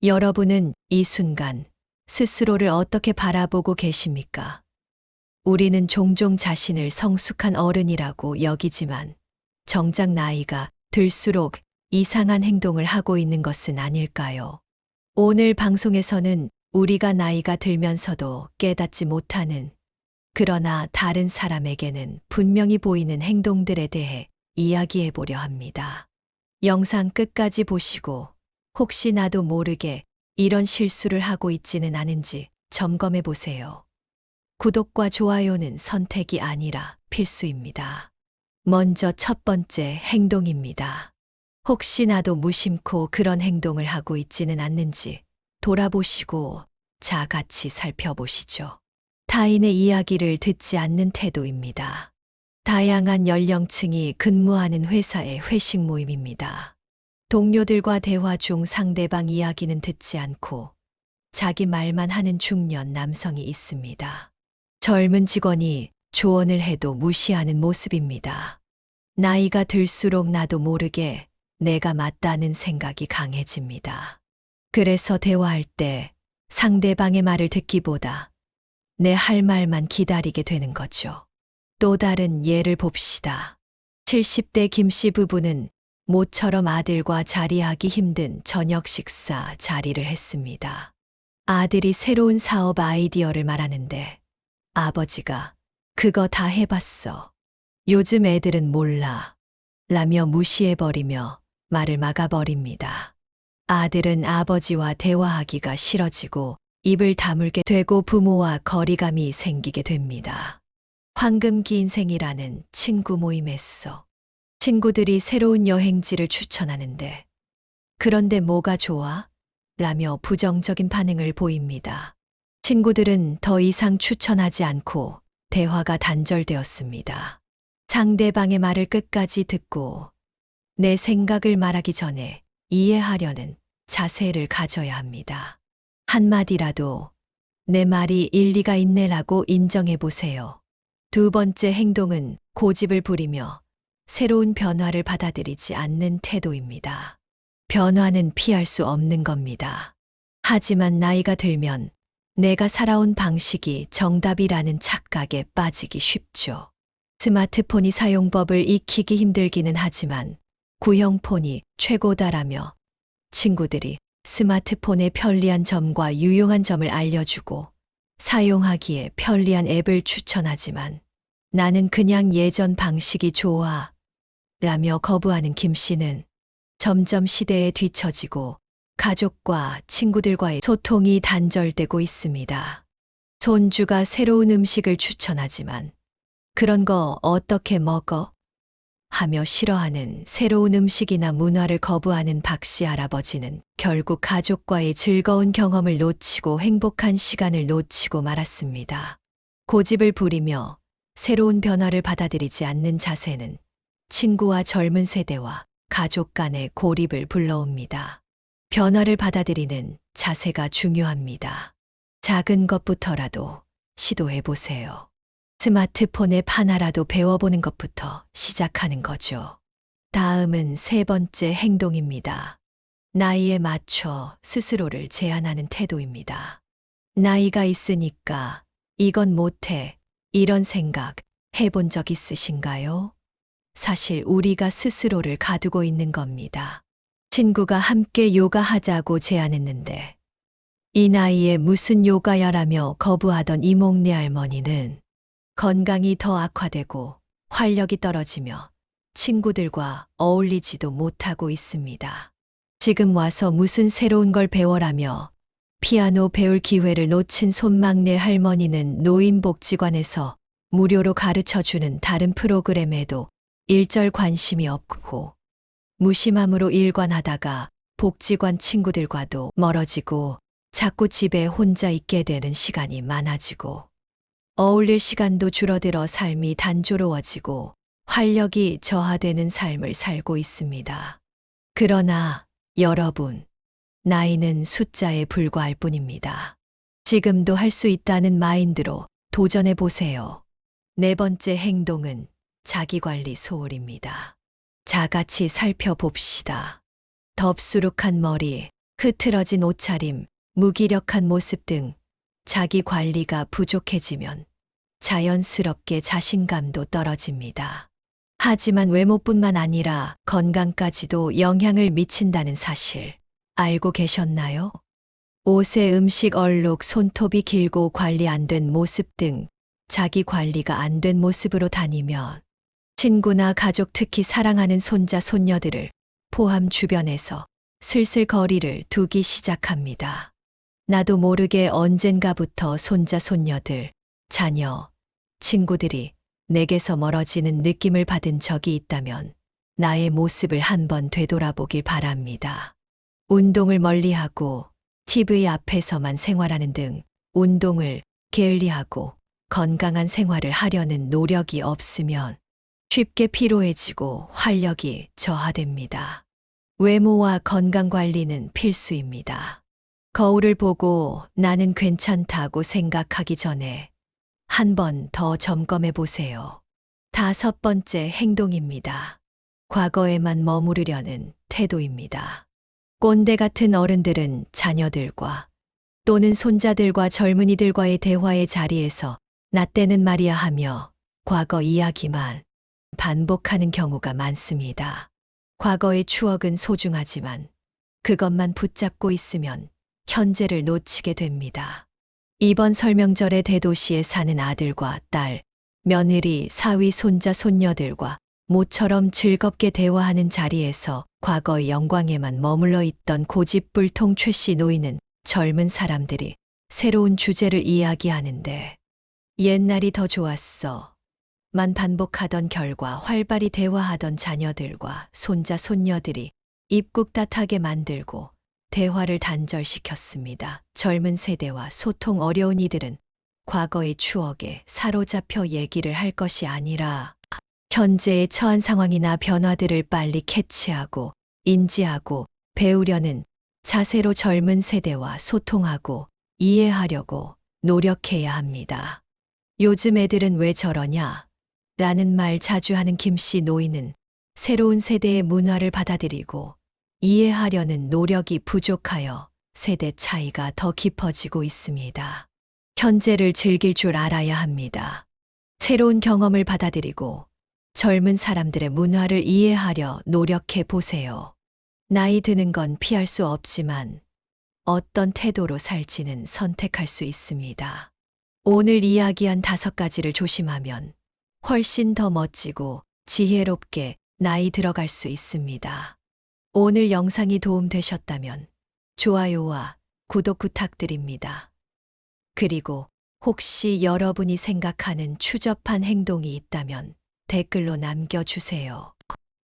여러분은 이 순간 스스로를 어떻게 바라보고 계십니까? 우리는 종종 자신을 성숙한 어른이라고 여기지만 정작 나이가 들수록 이상한 행동을 하고 있는 것은 아닐까요? 오늘 방송에서는 우리가 나이가 들면서도 깨닫지 못하는 그러나 다른 사람에게는 분명히 보이는 행동들에 대해 이야기해 보려 합니다. 영상 끝까지 보시고 혹시 나도 모르게 이런 실수를 하고 있지는 않은지 점검해 보세요. 구독과 좋아요는 선택이 아니라 필수입니다. 먼저 첫 번째 행동입니다. 혹시 나도 무심코 그런 행동을 하고 있지는 않는지 돌아보시고 같이 살펴보시죠. 타인의 이야기를 듣지 않는 태도입니다. 다양한 연령층이 근무하는 회사의 회식 모임입니다. 동료들과 대화 중 상대방 이야기는 듣지 않고 자기 말만 하는 중년 남성이 있습니다. 젊은 직원이 조언을 해도 무시하는 모습입니다. 나이가 들수록 나도 모르게 내가 맞다는 생각이 강해집니다. 그래서 대화할 때 상대방의 말을 듣기보다 내 할 말만 기다리게 되는 거죠. 또 다른 예를 봅시다. 70대 김 씨 부부는 모처럼 아들과 자리하기 힘든 저녁 식사 자리를 했습니다. 아들이 새로운 사업 아이디어를 말하는데 아버지가 그거 다 해봤어. 요즘 애들은 몰라. 라며 무시해버리며 말을 막아버립니다. 아들은 아버지와 대화하기가 싫어지고 입을 다물게 되고 부모와 거리감이 생기게 됩니다. 황금기 인생이라는 친구 모임에서 친구들이 새로운 여행지를 추천하는데 그런데 뭐가 좋아? 라며 부정적인 반응을 보입니다. 친구들은 더 이상 추천하지 않고 대화가 단절되었습니다. 상대방의 말을 끝까지 듣고 내 생각을 말하기 전에 이해하려는 자세를 가져야 합니다. 한마디라도 내 말이 일리가 있네라고 인정해 보세요. 두 번째 행동은 고집을 부리며 새로운 변화를 받아들이지 않는 태도입니다. 변화는 피할 수 없는 겁니다. 하지만 나이가 들면 내가 살아온 방식이 정답이라는 착각에 빠지기 쉽죠. 스마트폰이 사용법을 익히기 힘들기는 하지만 구형폰이 최고다라며 친구들이 스마트폰의 편리한 점과 유용한 점을 알려주고 사용하기에 편리한 앱을 추천하지만 나는 그냥 예전 방식이 좋아 라며 거부하는 김 씨는 점점 시대에 뒤처지고 가족과 친구들과의 소통이 단절되고 있습니다. 손주가 새로운 음식을 추천하지만 그런 거 어떻게 먹어? 하며 싫어하는 새로운 음식이나 문화를 거부하는 박씨 할아버지는 결국 가족과의 즐거운 경험을 놓치고 행복한 시간을 놓치고 말았습니다. 고집을 부리며 새로운 변화를 받아들이지 않는 자세는 친구와 젊은 세대와 가족 간의 고립을 불러옵니다. 변화를 받아들이는 자세가 중요합니다. 작은 것부터라도 시도해 보세요. 스마트폰의 하나라도 배워보는 것부터 시작하는 거죠. 다음은 세 번째 행동입니다. 나이에 맞춰 스스로를 제한하는 태도입니다. 나이가 있으니까 이건 못해. 이런 생각 해본 적 있으신가요? 사실 우리가 스스로를 가두고 있는 겁니다. 친구가 함께 요가하자고 제안했는데 이 나이에 무슨 요가야라며 거부하던 이몽래 할머니는 건강이 더 악화되고 활력이 떨어지며 친구들과 어울리지도 못하고 있습니다. 지금 와서 무슨 새로운 걸 배워라며 피아노 배울 기회를 놓친 손막내 할머니는 노인복지관에서 무료로 가르쳐주는 다른 프로그램에도 일절 관심이 없고 무심함으로 일관하다가 복지관 친구들과도 멀어지고 자꾸 집에 혼자 있게 되는 시간이 많아지고 어울릴 시간도 줄어들어 삶이 단조로워지고 활력이 저하되는 삶을 살고 있습니다. 그러나 여러분, 나이는 숫자에 불과할 뿐입니다. 지금도 할 수 있다는 마인드로 도전해 보세요. 네 번째 행동은 자기관리 소홀입니다. 같이 살펴봅시다. 덥수룩한 머리, 흐트러진 옷차림, 무기력한 모습 등 자기 관리가 부족해지면 자연스럽게 자신감도 떨어집니다. 하지만 외모뿐만 아니라 건강까지도 영향을 미친다는 사실 알고 계셨나요? 옷의 음식 얼룩, 손톱이 길고 관리 안 된 모습 등 자기 관리가 안 된 모습으로 다니면 친구나 가족, 특히 사랑하는 손자, 손녀들을 포함 주변에서 슬슬 거리를 두기 시작합니다. 나도 모르게 언젠가부터 손자, 손녀들, 자녀, 친구들이 내게서 멀어지는 느낌을 받은 적이 있다면 나의 모습을 한번 되돌아보길 바랍니다. 운동을 멀리하고 TV 앞에서만 생활하는 등 운동을 게을리하고 건강한 생활을 하려는 노력이 없으면 쉽게 피로해지고 활력이 저하됩니다. 외모와 건강 관리는 필수입니다. 거울을 보고 나는 괜찮다고 생각하기 전에 한 번 더 점검해 보세요. 5번째 행동입니다. 과거에만 머무르려는 태도입니다. 꼰대 같은 어른들은 자녀들과 또는 손자들과 젊은이들과의 대화의 자리에서 나 때는 말이야 하며 과거 이야기만 반복하는 경우가 많습니다. 과거의 추억은 소중하지만 그것만 붙잡고 있으면 현재를 놓치게 됩니다. 이번 설명절에 대도시에 사는 아들과 딸, 며느리, 사위, 손자, 손녀들과 모처럼 즐겁게 대화하는 자리에서 과거의 영광에만 머물러 있던 고집불통 최씨 노이는 젊은 사람들이 새로운 주제를 이야기하는데 옛날이 더 좋았어 만 반복하던 결과 활발히 대화하던 자녀들과 손자, 손녀들이 입국 탓하게 만들고 대화를 단절시켰습니다. 젊은 세대와 소통 어려운 이들은 과거의 추억에 사로잡혀 얘기를 할 것이 아니라 현재의 처한 상황이나 변화들을 빨리 캐치하고 인지하고 배우려는 자세로 젊은 세대와 소통하고 이해하려고 노력해야 합니다. 요즘 애들은 왜 저러냐? 라는 말 자주 하는 김씨 노인은 새로운 세대의 문화를 받아들이고 이해하려는 노력이 부족하여 세대 차이가 더 깊어지고 있습니다. 현재를 즐길 줄 알아야 합니다. 새로운 경험을 받아들이고 젊은 사람들의 문화를 이해하려 노력해 보세요. 나이 드는 건 피할 수 없지만 어떤 태도로 살지는 선택할 수 있습니다. 오늘 이야기한 5가지를 조심하면 훨씬 더 멋지고 지혜롭게 나이 들어갈 수 있습니다. 오늘 영상이 도움되셨다면 좋아요와 구독 부탁드립니다. 그리고 혹시 여러분이 생각하는 추접한 행동이 있다면 댓글로 남겨주세요.